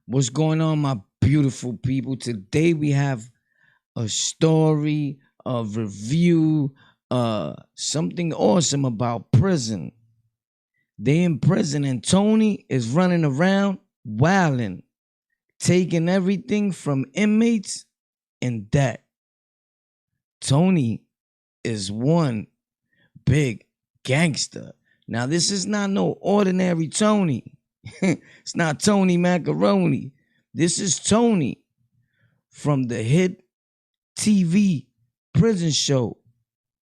What's going on, my beautiful people? Today we have a story, a review, something awesome about prison. They in prison and Tony is running around wilding, taking everything from inmates and debt. Tony is one big gangster. Now, this is not no ordinary Tony. It's not Tony Macaroni. This is Tony from the hit TV prison show,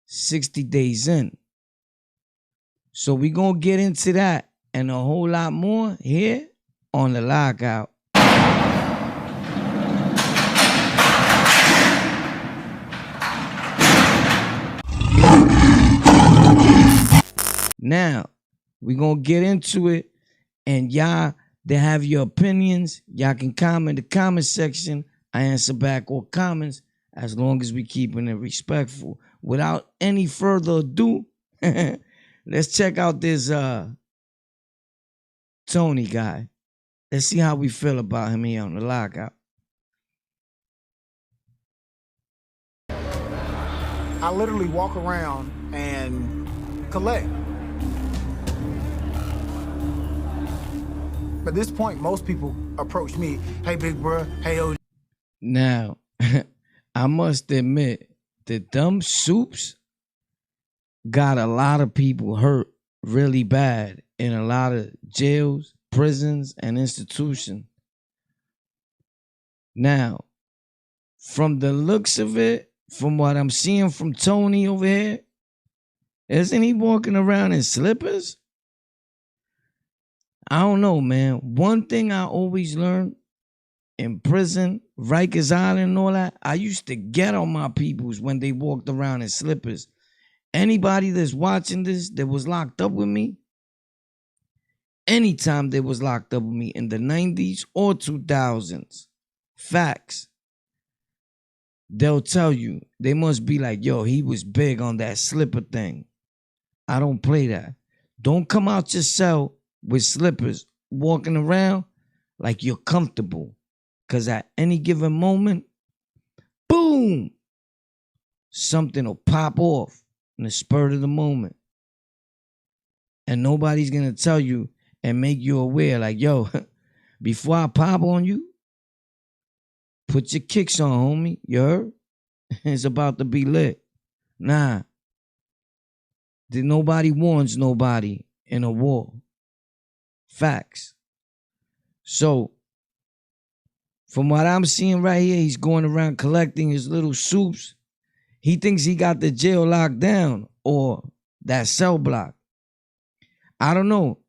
60 Days In. So we're going to get into that and a whole lot more here on the LocKout. Now, we're going to get into it. And y'all that have your opinions, y'all can comment in the comment section. I answer back all comments as long as we keeping it respectful. Without any further ado, let's check out this Tony guy. Let's see how we feel about him here on the LocKout. I literally walk around and collect. At this point, most people approach me, hey, big bro, hey, OG. Now, I must admit, the dumb soups got a lot of people hurt really bad in a lot of jails, prisons, and institutions. Now, from the looks of it, from what I'm seeing from Tony over here, isn't he walking around in slippers? I don't know, man. One thing I always learned in prison, Rikers Island and all that, I used to get on my peoples when they walked around in slippers. Anybody that's watching this that was locked up with me, anytime they was locked up with me in the 90s or 2000s, facts, they'll tell you, they must be like, yo, he was big on that slipper thing. I don't play that. Don't come out your cell with slippers walking around like you're comfortable. Because at any given moment, boom, something will pop off in the spur of the moment. And nobody's going to tell you and make you aware like, yo, before I pop on you, put your kicks on, homie. You heard? It's about to be lit. Nah. Nobody warns nobody in a war. Facts. So, from what I'm seeing right here, he's going around collecting his little soups. He thinks he got the jail locked down or that cell block. I don't know.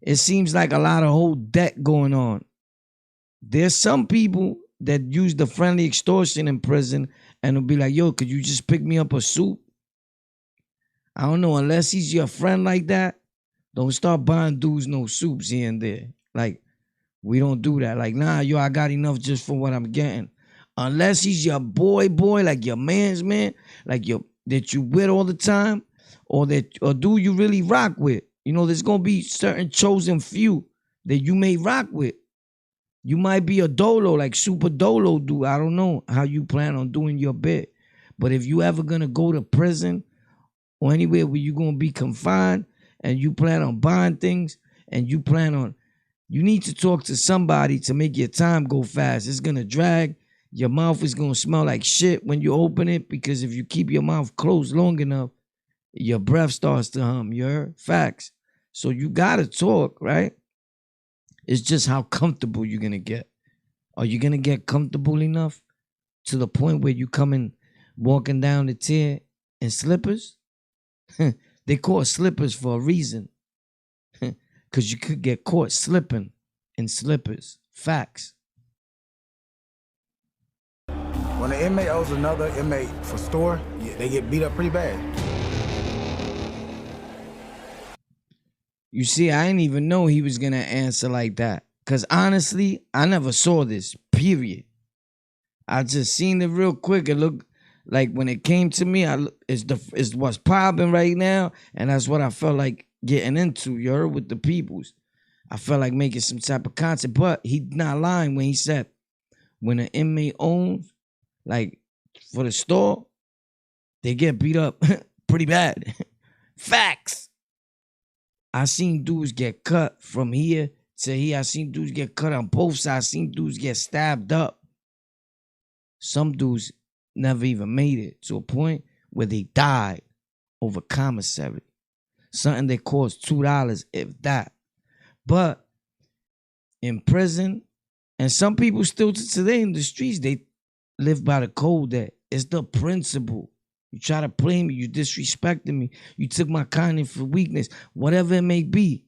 It seems like a lot of whole debt going on. There's some people that use the friendly extortion in prison and will be like, yo, could you just pick me up a soup? I don't know. Unless he's your friend like that, don't start buying dudes no soups here and there. Like, we don't do that. Like, nah, yo, I got enough just for what I'm getting. Unless he's your boy, like your man's man, like that you with all the time, or dude you really rock with. You know, there's gonna be certain chosen few that you may rock with. You might be a dolo, like super dolo dude. I don't know how you plan on doing your bit. But if you ever gonna go to prison or anywhere where you're gonna be confined, and you plan on buying things, and you need to talk to somebody to make your time go fast. It's going to drag. Your mouth is going to smell like shit when you open it, because if you keep your mouth closed long enough, your breath starts to hum. You heard? Facts. So you got to talk, right? It's just how comfortable you're going to get. Are you going to get comfortable enough to the point where you coming walking down the tier in slippers? They call it slippers for a reason. Because you could get caught slipping in slippers. Facts. When an inmate owes another inmate for store, they get beat up pretty bad. You see, I didn't even know he was going to answer like that. Because honestly, I never saw this, period. I just seen it real quick. It looked like when it came to me, it's what's popping right now, and that's what I felt like getting into, you heard, with the peoples. I felt like making some type of content, but he not lying when he said when an inmate owns, like for the store, they get beat up pretty bad. Facts. I seen dudes get cut from here to here. I seen dudes get cut on both sides. I seen dudes get stabbed up. Some dudes never even made it to a point where they died over commissary. Something that cost $2, if that. But in prison, and some people still today in the streets, they live by the code that it's the principle. You try to play me, you disrespected me, you took my kindness for weakness, whatever it may be.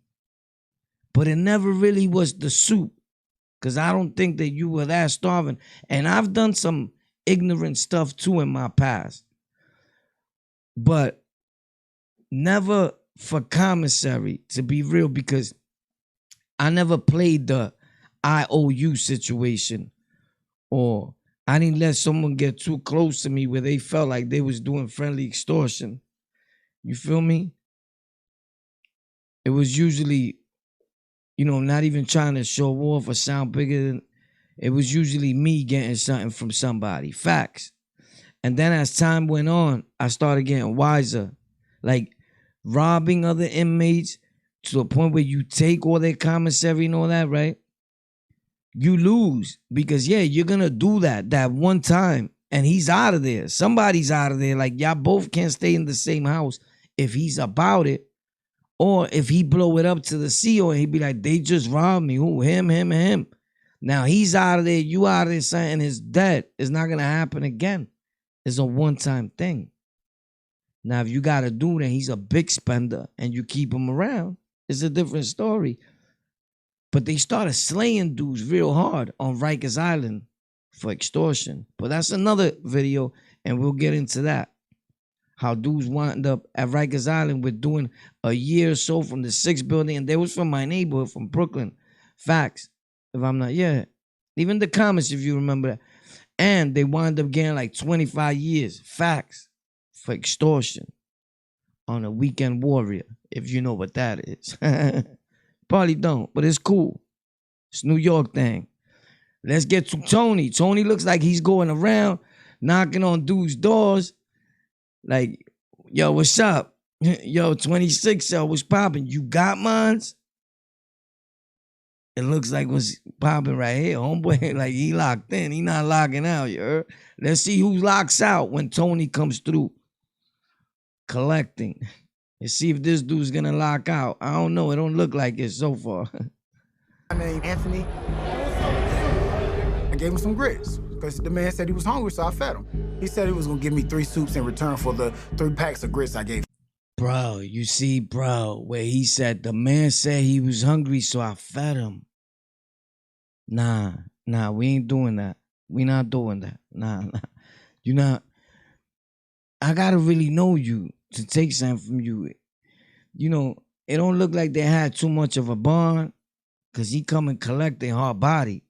But it never really was the soup, because I don't think that you were that starving. And I've done some ignorant stuff too in my past. But never for commissary, to be real, because I never played the IOU situation, or I didn't let someone get too close to me where they felt like they was doing friendly extortion. You feel me? It was usually, not even trying to show off or sound bigger than, it was usually me getting something from somebody. Facts. And then as time went on, I started getting wiser. Like robbing other inmates to the point where you take all their commissary and all that, right? You lose because, you're going to do that one time and he's out of there. Somebody's out of there. Like, y'all both can't stay in the same house if he's about it, or if he blow it up to the CO and he be like, they just robbed me. Who? Him. Now he's out of there. You out of there. Something is dead. It's not going to happen again. It's a one-time thing. Now, if you got a dude and he's a big spender and you keep him around, it's a different story. But they started slaying dudes real hard on Rikers Island for extortion. But that's another video, and we'll get into that. How dudes wound up at Rikers Island with doing a year or so from the 6th building, and they was from my neighborhood, from Brooklyn. Facts. If I'm not, even the comments, if you remember that. And they wound up getting like 25 years. Facts. For extortion on a weekend warrior, if you know what that is. Probably don't, but it's cool. It's New York thing. Let's get to Tony. Tony looks like he's going around knocking on dudes' doors. Like, yo, what's up? Yo, 26, yo, what's popping? You got mines? It looks like what's popping right here. Homeboy, like he locked in. He not locking out, you heard? Let's see who locks out when Tony comes through. Collecting. Let's see if this dude's gonna lock out. I don't know. It don't look like it so far. My name Anthony. I gave him some grits because the man said he was hungry, so I fed him. He said he was gonna give me 3 soups in return for the 3 packs of grits I gave him. Bro, you see, where he said the man said he was hungry, so I fed him. Nah, we ain't doing that. We not doing that. Nah. You not. I gotta really know you to take something from you. It don't look like they had too much of a bond, because he come and collect their hard body.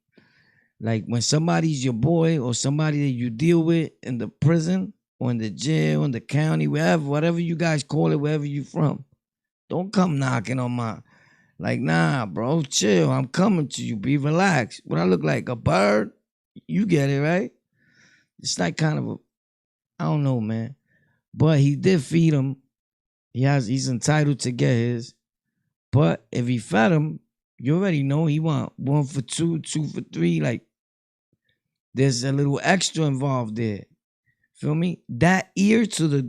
Like when somebody's your boy or somebody that you deal with in the prison or in the jail, in the county, wherever, whatever you guys call it, wherever you from, don't come knocking on my, like, nah, bro, chill. I'm coming to you. Be relaxed. What I look like, a bird? You get it, right? It's like kind of I don't know, man. But he did feed him. He's entitled to get his. But if he fed him, you already know he want 1 for 2, 2 for 3. Like, there's a little extra involved there. Feel me? That ear to the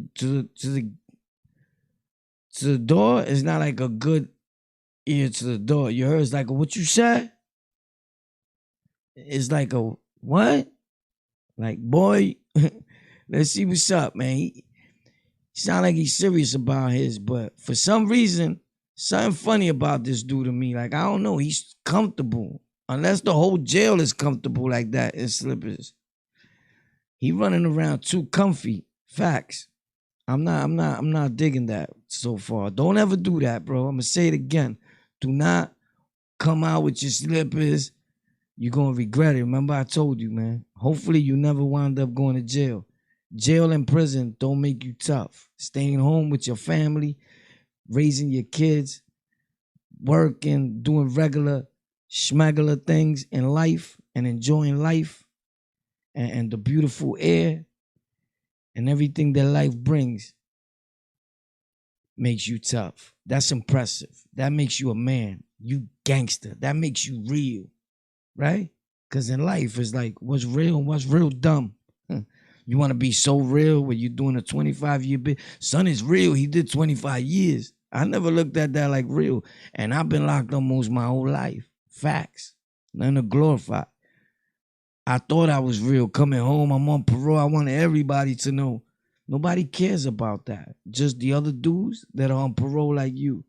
door is not like a good ear to the door. You heard? It's like a, what you said? It's like a what? Like, boy, let's see what's up, man. He sound like he's serious about his, but for some reason, something funny about this dude to me. Like, I don't know, he's comfortable. Unless the whole jail is comfortable like that in slippers. He running around too comfy. Facts. I'm not digging that so far. Don't ever do that, bro. I'm gonna say it again. Do not come out with your slippers. You're gonna regret it. Remember I told you, man. Hopefully you never wind up going to jail. Jail and prison don't make you tough. Staying home with your family, raising your kids, working, doing regular schmegular things in life and enjoying life and the beautiful air and everything that life brings makes you tough. That's impressive. That makes you a man. You gangster. That makes you real, right? Because in life, it's like what's real and what's real dumb. You want to be so real when you're doing a 25-year bit. Son is real. He did 25 years. I never looked at that like real. And I've been locked up most my whole life. Facts. Nothing to glorify. I thought I was real. Coming home, I'm on parole. I wanted everybody to know. Nobody cares about that. Just the other dudes that are on parole like you.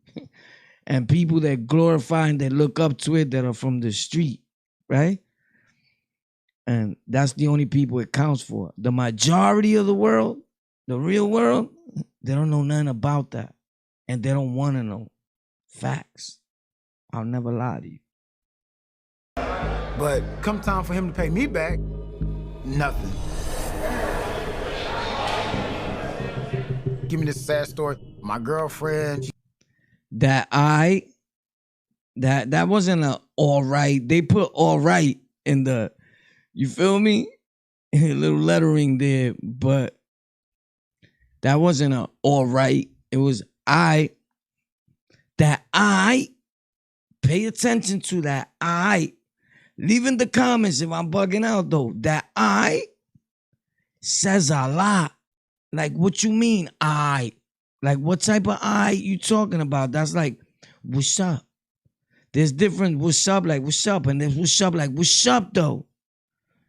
And people that glorify and that look up to it that are from the street, right? And that's the only people it counts for. The majority of the world, the real world, they don't know nothing about that. And they don't want to know. Facts. I'll never lie to you. But come time for him to pay me back, nothing. Give me this sad story. My girlfriend. That wasn't a all right. They put all right in the, you feel me? A little lettering there, but that wasn't a all right. It was pay attention to that. Leave in the comments if I'm bugging out though. That says a lot. Like what you mean Like what type of you talking about? That's like, what's up? There's different what's up, like what's up, and there's what's up, like what's up though?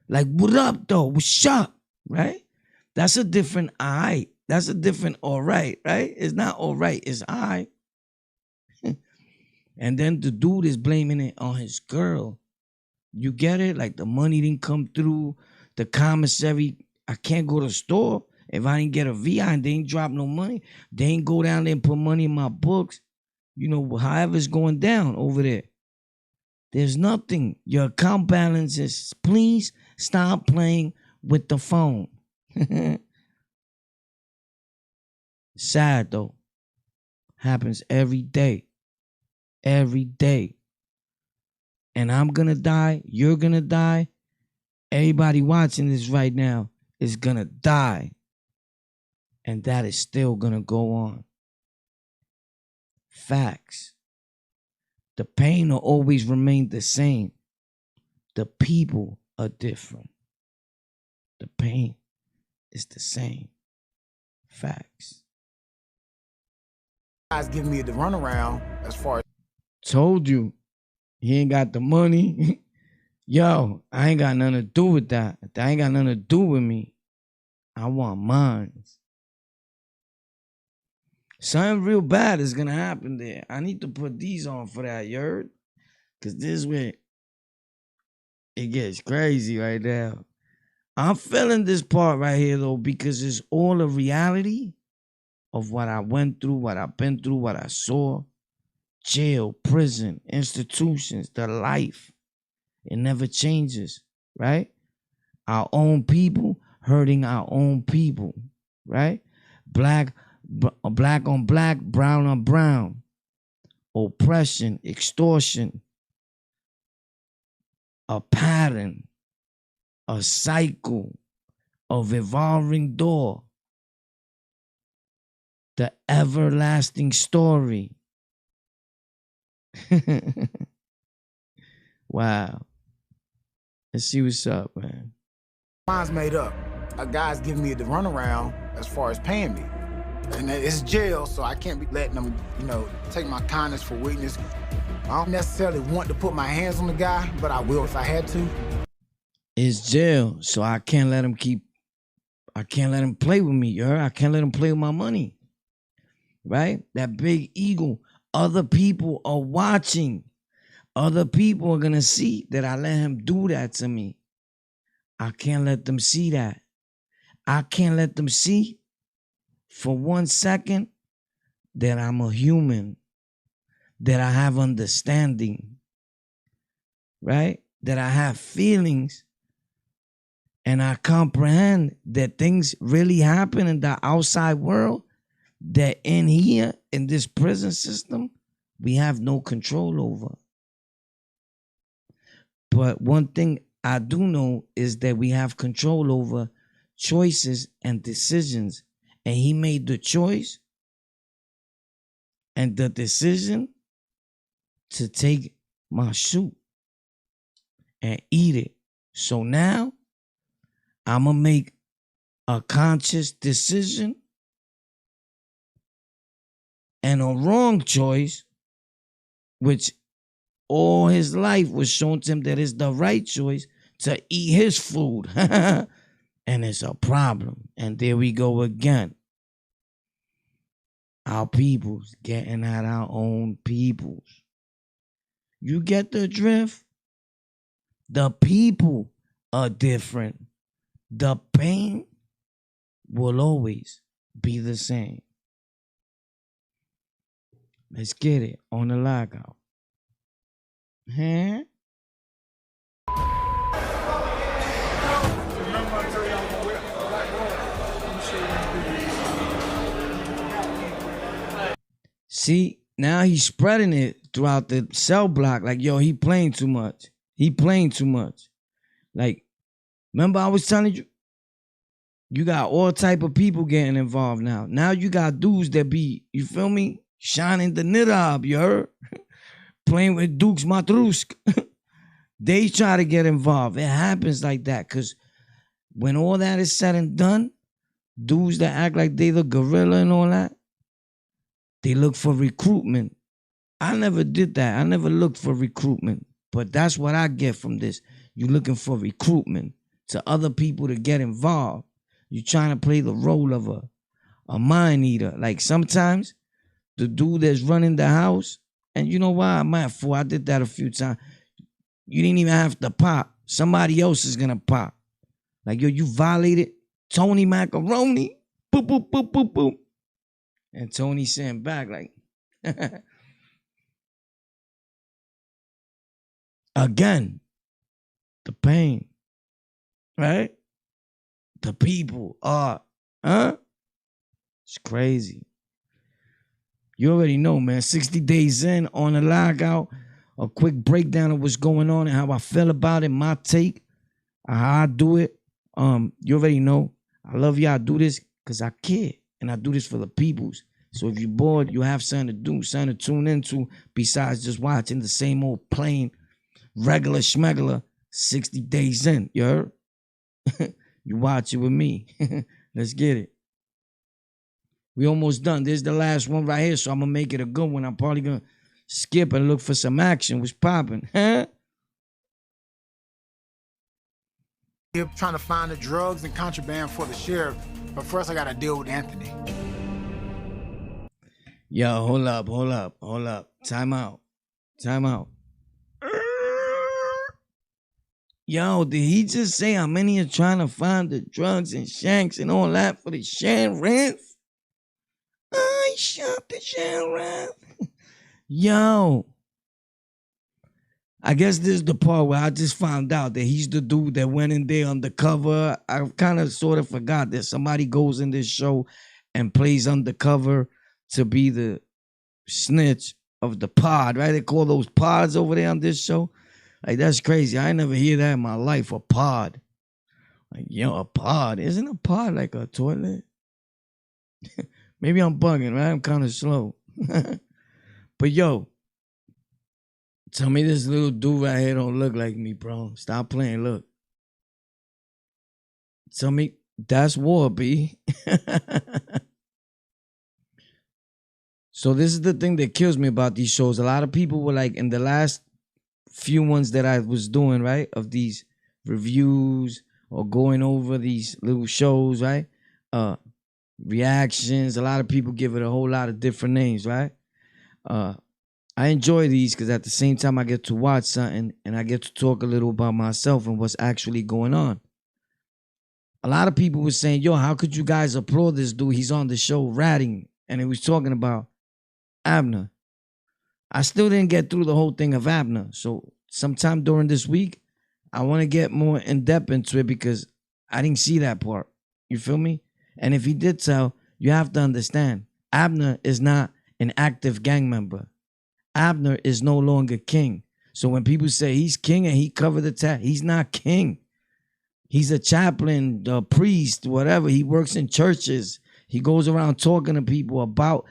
Like what up though? What's up? Right? That's a different That's a different all right? It's not all right, it's And then the dude is blaming it on his girl. You get it? Like the money didn't come through, the commissary, I can't go to the store. If I didn't get a VI and they ain't drop no money, they ain't go down there and put money in my books. You know, however it's going down over there. There's nothing. Your account balance is, please stop playing with the phone. Sad though. Happens every day. Every day. And I'm gonna die. You're gonna die. Everybody watching this right now is gonna die. And that is still gonna go on. Facts. The pain will always remain the same. The people are different. The pain is the same. Facts. Guys giving me the runaround as far as. Told you, he ain't got the money. Yo, I ain't got nothing to do with that. That ain't got nothing to do with me. I want mine. Something real bad is gonna happen there. I need to put these on for that, you heard? Cause this is where it gets crazy right now. I'm feeling this part right here though, because it's all a reality of what I went through, what I've been through, what I saw. Jail, prison, institutions, the life. It never changes, right? Our own people hurting our own people, right? Black on black, brown on brown. Oppression, extortion. A pattern, a cycle of evolving door. The everlasting story. Wow. Let's see what's up, man. Mine's made up. A guy's giving me the runaround as far as paying me. And it's jail, so I can't be letting them, take my kindness for weakness. I don't necessarily want to put my hands on the guy, but I will if I had to. It's jail, so I can't let him play with me, you heard? I can't let him play with my money. Right? That big ego. Other people are watching. Other people are gonna see that I let him do that to me. I can't let them see that. I can't let them see for 1 second that I'm a human, that I have understanding, right? That I have feelings and I comprehend that things really happen in the outside world, that in here, in this prison system, we have no control over. But one thing I do know is that we have control over choices and decisions. And he made the choice and the decision to take my soup and eat it. So now I'm going to make a conscious decision and a wrong choice, which all his life was shown to him that it's the right choice to eat his food. And it's a problem. And there we go again. Our peoples getting at our own peoples. You get the drift? The people are different. The pain will always be the same. Let's get it on the LocKout. Huh? See, now he's spreading it throughout the cell block. Like, yo, he playing too much. He playing too much. Like, remember I was telling you, you got all type of people getting involved now. Now you got dudes that be, you feel me, shining the nidab, you heard? Playing with Duke's Matrusk. They try to get involved. It happens like that because when all that is said and done, dudes that act like they the gorilla and all that, they look for recruitment. I never did that. I never looked for recruitment. But that's what I get from this. You looking for recruitment to other people to get involved. You trying to play the role of a mind eater. Like sometimes the dude that's running the house, and you know why? I'm at fool. I did that a few times. You didn't even have to pop. Somebody else is gonna pop. Like, yo, you violated Tony Macaroni. Boop, boop, boop, boop, boop. And Tony saying back like, again, the pain, right? The people are, It's crazy. You already know, man. 60 days in on the LocKout, a quick breakdown of what's going on and how I feel about it, my take, how I do it. You already know. I love y'all. I do this because I care. And I do this for the peoples. So if you're bored, you have something to do, something to tune into besides just watching the same old plain, regular schmegular 60 days in. You heard? You watch it with me. Let's get it. We almost done. This is the last one right here, so I'm going to make it a good one. I'm probably going to skip and look for some action. What's popping? Huh? You're trying to find the drugs and contraband for the sheriff, but first I got to deal with Anthony. Yo, hold up. Time out. Yo, did he just say how many are trying to find the drugs and shanks and all that for the sheriff? I shot the sheriff. Yo. I guess this is the part where I just found out that he's the dude that went in there undercover. I kind of sort of forgot that somebody goes in this show and plays undercover to be the snitch of the pod, right? They call those pods over there on this show. Like, that's crazy. I never hear that in my life, a pod. Like, yo, a pod. Isn't a pod like a toilet? Maybe I'm bugging, right? I'm kind of slow. But, yo, tell me this little dude right here don't look like me, bro. Stop playing, look. Tell me, that's war, B. So this is the thing that kills me about these shows. A lot of people were like, in the last few ones that I was doing, right, of these reviews or going over these little shows, right, reactions, a lot of people give it a whole lot of different names, right? I enjoy these because at the same time I get to watch something and I get to talk a little about myself and what's actually going on. A lot of people were saying, yo, how could you guys applaud this dude? He's on the show ratting. And he was talking about Abner. I still didn't get through the whole thing of Abner. So sometime during this week, I want to get more in depth into it because I didn't see that part. You feel me? And if he did tell, you have to understand, Abner is not an active gang member. Abner is no longer king. So when people say he's king and he covered the tab, he's not king. He's a chaplain, a priest, whatever. He works in churches. He goes around talking to people about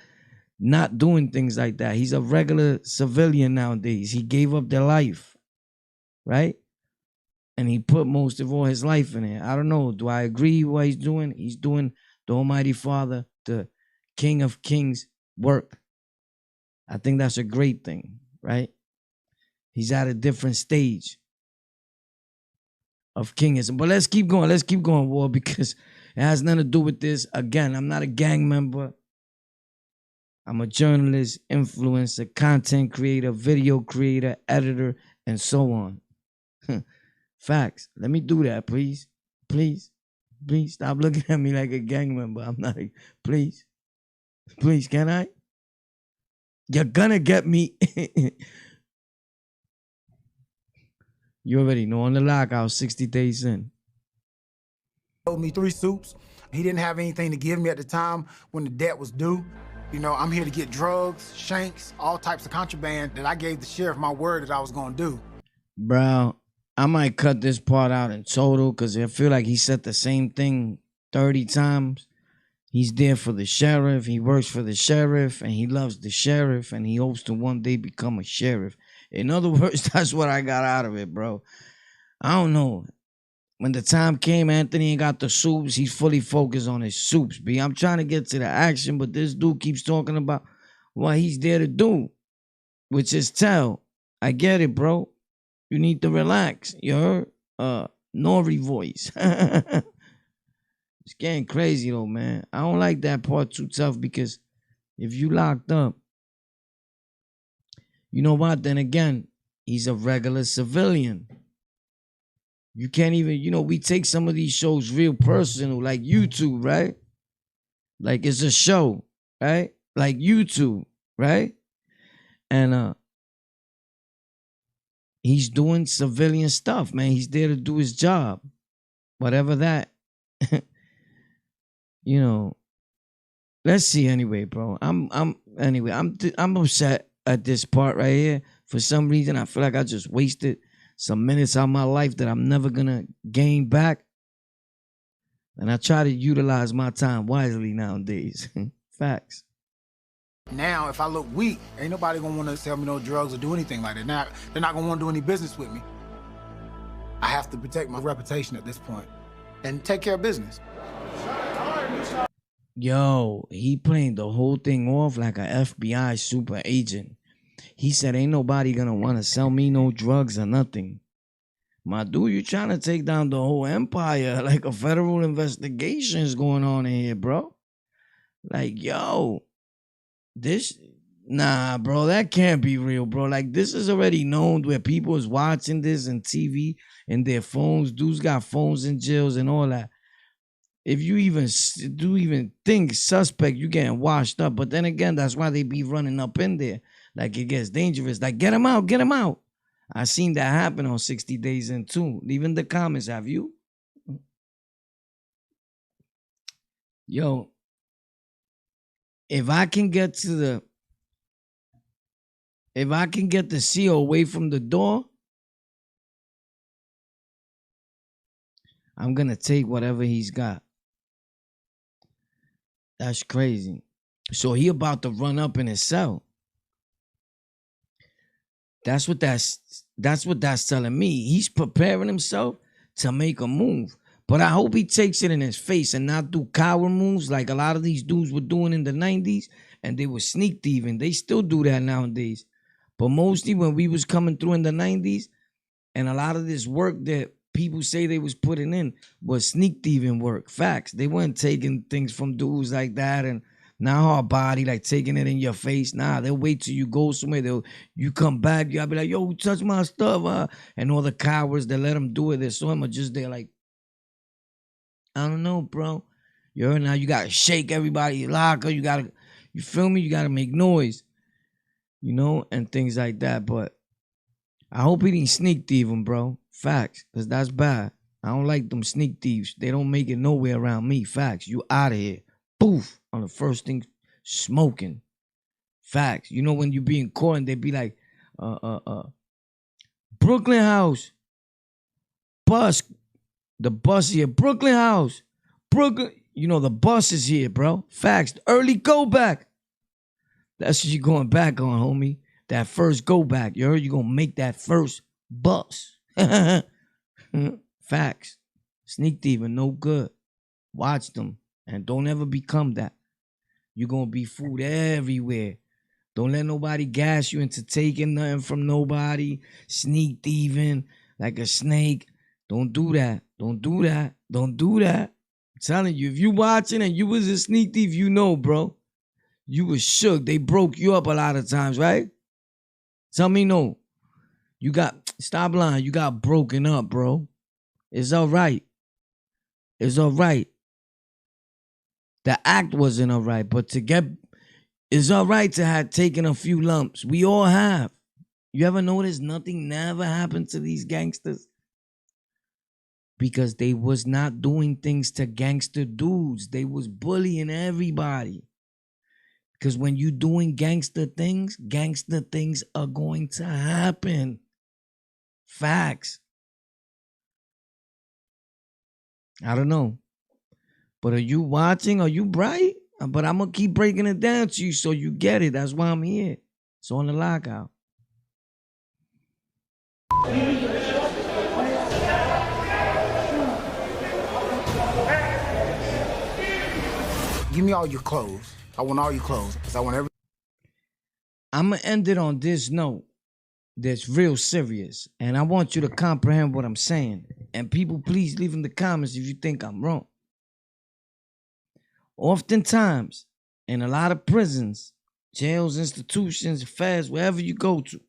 not doing things like that. He's a regular civilian nowadays. He gave up their life, right? And he put most of all his life in it. I don't know. Do I agree with what he's doing? He's doing the Almighty Father, the King of Kings work. I think that's a great thing, right? He's at a different stage of kingism. But let's keep going. Let's keep going, War, because it has nothing to do with this. Again, I'm not a gang member. I'm a journalist, influencer, content creator, video creator, editor, and so on. Facts. Let me do that, please. Please. Please stop looking at me like a gang member. I'm not a... Please. Please, can I? You're gonna get me. You already know, on the LocKout, 60 days in. Owed me 3 soups. He didn't have anything to give me at the time when the debt was due. You know, I'm here to get drugs, shanks, all types of contraband that I gave the sheriff my word that I was gonna do. Bro, I might cut this part out in total because I feel like he said the same thing 30 times. He's there for the sheriff, he works for the sheriff, and he loves the sheriff, and he hopes to one day become a sheriff. In other words, that's what I got out of it, bro. I don't know. When the time came, Anthony ain't got the soups. He's fully focused on his soups, B. I'm trying to get to the action, but this dude keeps talking about what he's there to do, which is tell. I get it, bro. You need to relax. You heard? Nori voice. It's getting crazy, though, man. I don't like that part too tough because if you locked up, you know what? Then again, he's a regular civilian. You can't even, you know, we take some of these shows real personal, like YouTube, right? Like it's a show, right? Like YouTube, right? And he's doing civilian stuff, man. He's there to do his job. Whatever that, you know. Let's see anyway, bro. I'm upset at this part right here. For some reason, I feel like I just wasted some minutes out of my life that I'm never gonna gain back. And I try to utilize my time wisely nowadays. Facts. Now, if I look weak, ain't nobody gonna wanna sell me no drugs or do anything like that. Now, they're not gonna wanna do any business with me. I have to protect my reputation at this point and take care of business. Yo, he playing the whole thing off like a FBI super agent. He said, ain't nobody gonna want to sell me no drugs or nothing. My dude, you trying to take down the whole empire. Like a federal investigation is going on in here, bro. Like, yo, nah, bro, that can't be real, bro. Like, this is already known where people is watching this on TV and their phones. Dudes got phones in jails and all that. If you even think suspect, you getting washed up. But then again, that's why they be running up in there. Like, it gets dangerous. Like, get him out, get him out. I seen that happen on 60 Days In too. Leave in the comments, have you? Yo, if I can get the CO away from the door, I'm gonna take whatever he's got. That's crazy. So he about to run up in his cell. That's what that's telling me. He's preparing himself to make a move. But I hope he takes it in his face and not do coward moves like a lot of these dudes were doing in the 90s, and they were sneak thieving. They still do that nowadays. But mostly when we was coming through in the 90s, and a lot of this work that people say they was putting in was sneak thieving work. Facts. They weren't taking things from dudes like that and not hard body, like taking it in your face. Nah, they'll wait till you go somewhere. You come back, y'all be like, yo, touch my stuff. And all the cowards that let them do it, they saw him are just there like, I don't know, bro. You heard now, you got to shake everybody, locker. You feel me? You got to make noise, you know, and things like that. But I hope he didn't sneak thieve him, bro. Facts, because that's bad. I don't like them sneak thieves. They don't make it nowhere around me. Facts. You out of here. Poof. On the first thing, smoking. Facts. You know when you be in court and they be like, Brooklyn House, bus, the bus here, Brooklyn House, Brooklyn. You know the bus is here, bro. Facts. Early go back. That's what you going back on, homie. That first go back. You heard you gonna make that first bus. Facts. Sneak thieving, no good. Watch them and don't ever become that. You're gonna be fooled everywhere. Don't let nobody gas you into taking nothing from nobody. Sneak thieving like a snake. Don't do that. Don't do that. Don't do that. I'm telling you, if you watching and you was a sneak thief, you know, bro. You was shook. They broke you up a lot of times, right? Tell me no. You got, stop lying. You got broken up, bro. It's all right. It's all right. The act wasn't all right, but to get, it's all right to have taken a few lumps. We all have. You ever notice nothing never happened to these gangsters? Because they was not doing things to gangster dudes. They was bullying everybody. Because when you doing gangster things are going to happen. Facts. I don't know. But are you watching? Are you bright? But I'm going to keep breaking it down to you so you get it. That's why I'm here. It's on the LocKout. Give me all your clothes. I want all your clothes. Because I want every... I'm going to end it on this note that's real serious. And I want you to comprehend what I'm saying. And people, please leave in the comments if you think I'm wrong. Oftentimes, in a lot of prisons, jails, institutions, feds, wherever you go to,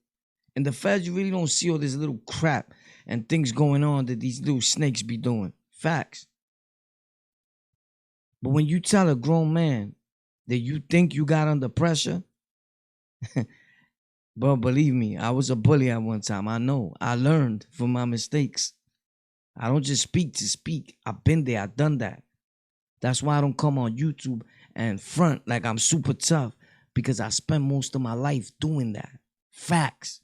in the feds, you really don't see all this little crap and things going on that these little snakes be doing. Facts. But when you tell a grown man that you think you got under pressure, bro, believe me, I was a bully at one time. I know. I learned from my mistakes. I don't just speak to speak. I've been there. I've done that. That's why I don't come on YouTube and front like I'm super tough, because I spent most of my life doing that. Facts.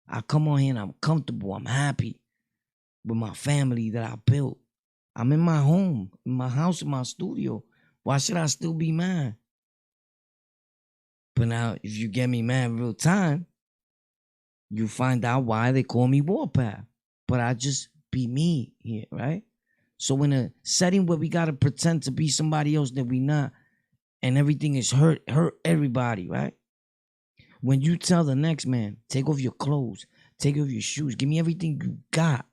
I come on here and I'm comfortable. I'm happy with my family that I built. I'm in my home, in my house, in my studio. Why should I still be mad? But now, if you get me mad in real time, you find out why they call me Warpath. But I just be me here, right? So in a setting where we got to pretend to be somebody else that we not, and everything is hurt everybody, right? When you tell the next man, take off your clothes, take off your shoes, give me everything you got,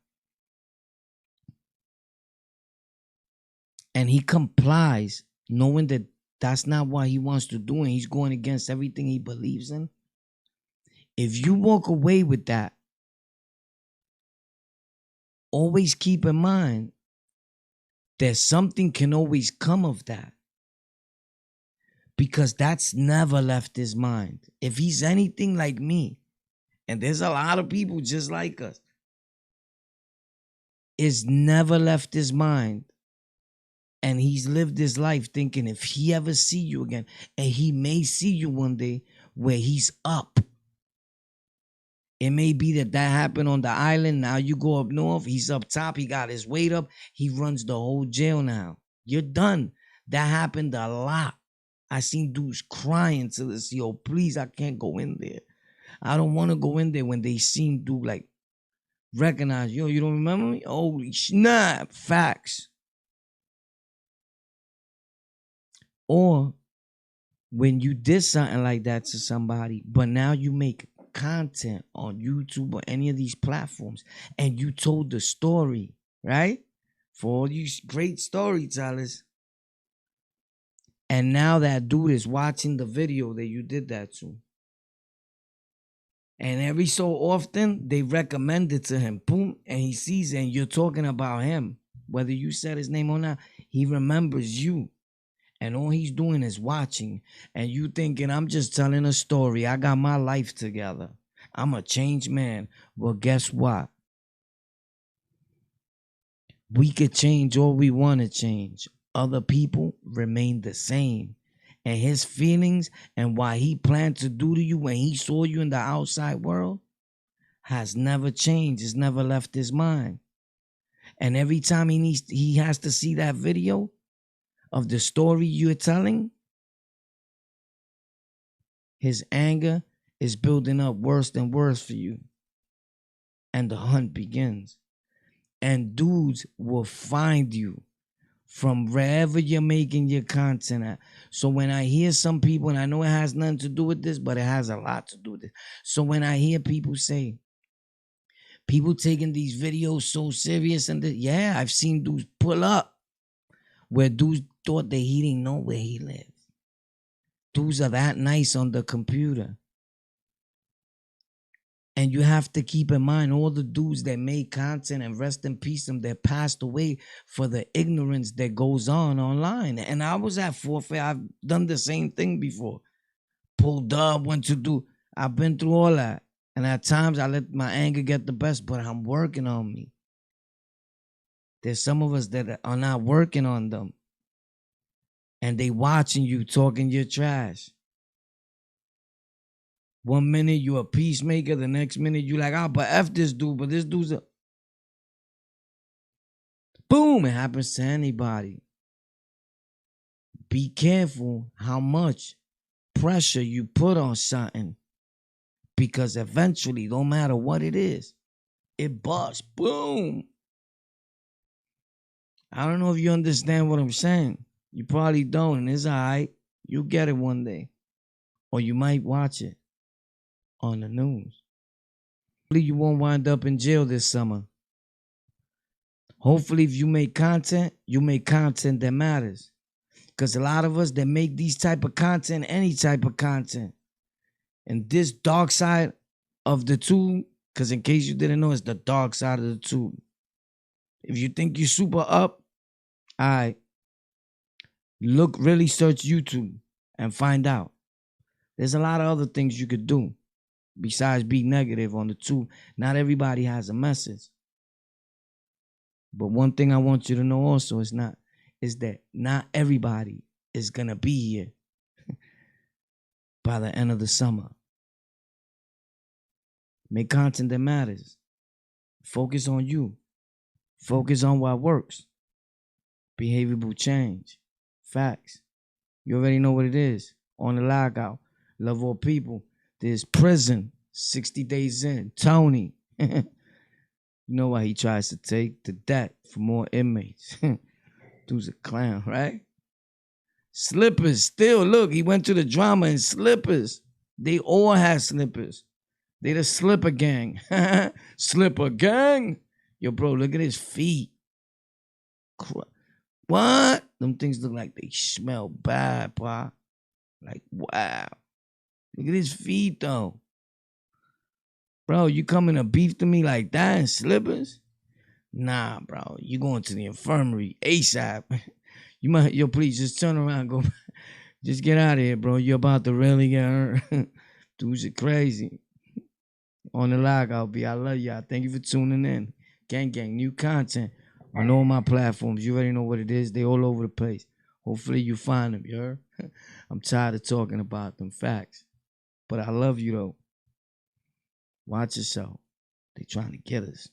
and he complies, knowing that that's not what he wants to do and he's going against everything he believes in, if you walk away with that, always keep in mind that something can always come of that, because that's never left his mind. If he's anything like me, and there's a lot of people just like us, it's never left his mind. And he's lived his life thinking if he ever see you again, and he may see you one day where he's up. It may be that happened on the island. Now you go up north. He's up top. He got his weight up. He runs the whole jail now. You're done. That happened a lot. I seen dudes crying to the CO, please, I can't go in there. I don't want to go in there when they seen dude like recognize, yo, you don't remember me? Holy snap. Facts. Or when you did something like that to somebody, but now you make content on YouTube or any of these platforms, and you told the story, right? For all you great storytellers. And now that dude is watching the video that you did that to. And every so often, they recommend it to him. Boom. And he sees it, and you're talking about him. Whether you said his name or not, he remembers you. And all he's doing is watching. And you thinking, I'm just telling a story. I got my life together. I'm a changed man. Well, guess what? We could change all we want to change. Other people remain the same. and his feelings and what he planned to do to you when he saw you in the outside world has never changed. It's never left his mind. And every time he has to see that video of the story you're telling, his anger is building up worse and worse for you. And the hunt begins. And dudes will find you from wherever you're making your content at. So when I hear some people, and I know it has nothing to do with this, but it has a lot to do with it. So when I hear people say, people taking these videos so serious, and yeah, I've seen dudes pull up where dudes thought that he didn't know where he lived. Dudes are that nice on the computer. And you have to keep in mind all the dudes that made content, and rest in peace them, that passed away for the ignorance that goes on online. And I was at forfeit. I've done the same thing before. Pulled up, went to do. I've been through all that. And at times I let my anger get the best, but I'm working on me. There's some of us that are not working on them. And they watching you talking your trash. 1 minute you a peacemaker, the next minute you like, but F this dude, but this dude's a... Boom, it happens to anybody. Be careful how much pressure you put on something, because eventually, no matter what it is, it busts. Boom. I don't know if you understand what I'm saying. You probably don't, and it's all right. You'll get it one day. Or you might watch it on the news. Hopefully you won't wind up in jail this summer. Hopefully if you make content that matters. Because a lot of us that make these type of content, any type of content, and this dark side of the tube, because in case you didn't know, it's the dark side of the tube. If you think you're super up, all right, really search YouTube and find out. There's a lot of other things you could do besides be negative on the tube. Not everybody has a message. But one thing I want you to know also is that not everybody is gonna be here by the end of the summer. Make content that matters. Focus on you. Focus on what works. Behavioral change. Facts. You already know what it is. On the LocKout. Love all people. There's prison. 60 days in. Tony. You know why he tries to take the debt for more inmates. Dude's a clown, right? Slippers. Still, look, he went to the drama in slippers. They all had slippers. They the slipper gang. Slipper gang. Yo, bro, look at his feet. What? Them things look like they smell bad, bro. Like, wow. Look at his feet, though. Bro, you coming to beef to me like that in slippers? Nah, bro. You going to the infirmary ASAP. Yo, please, just turn around. Go. Just get out of here, bro. You're about to really get hurt. Dudes are crazy. On the LocKout, B. I love y'all. Thank you for tuning in. Gang, new content on all my platforms. You already know what it is. They all over the place. Hopefully you find them, you heard? I'm tired of talking about them. Facts. But I love you, though. Watch yourself. They trying to get us.